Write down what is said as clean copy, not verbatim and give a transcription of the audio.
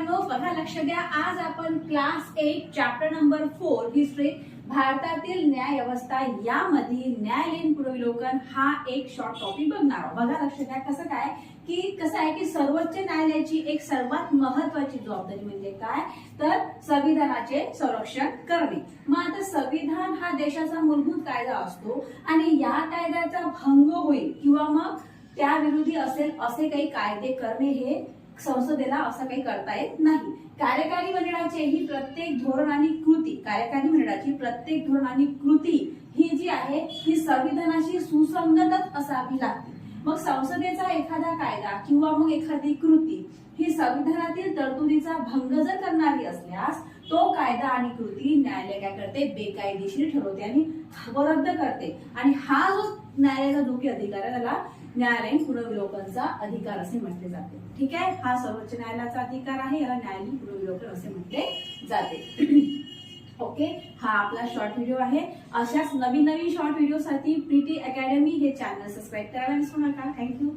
मुलांनो बघा लक्ष द्या, आज आपण क्लास 8 चॅप्टर नंबर 4 हिस्ट्री भारतातील न्याय व्यवस्था यामध्ये न्यायालयीन पुनर्विलोकन हा एक शॉर्ट टॉपिक बघणार आहोत। बघा लक्ष द्या कसं आहे की सर्वोच्च न्यायालयाची एक सर्वात महत्वाची जबाबदारी म्हणजे काय तर संविधानाचे संरक्षण करणे। मग आता संविधान हा देशाचा मूलभूत कायदा असतो आणि या कायद्याचा भंग होईल किंवा मग त्याविरोधी असेल असे काही कायदे करणे हे संसदेला असं काही करता येत नाही। कार्यकारी मंडळाची प्रत्येक धोरण आणि कृती ही जी आहे ही संविधानाशी सुसंगतच असावी लागते। मग संसदेचा एखादा कायदा किंवा मग एखादी कृती ही संविधानातील तरतुदीचा भंग जर करणारी असल्यास तो कायदा आणि कृती न्यायालय काय करते बेकायदेशीर ठरवते आणि रद्द करते। आणि हा जो न्यायालयाचा जो अधिकार आहे त्याला न्यायालयीन पुनर्विलोकनचा अधिकार असे म्हटले जाते। ठीक आहे, हा सर्वोच्च न्यायालयाचा अधिकार आहे, याला न्यायालयीन पुनर्विलोकन असे म्हटले जाते। ओके, हा आपला शॉर्ट व्हिडिओ आहे। अशाच नवीन शॉर्ट व्हिडिओ साठी प्रीटी अकॅडमी हे चॅनल सबस्क्राईब करायला विसरू नका। थँक्यू।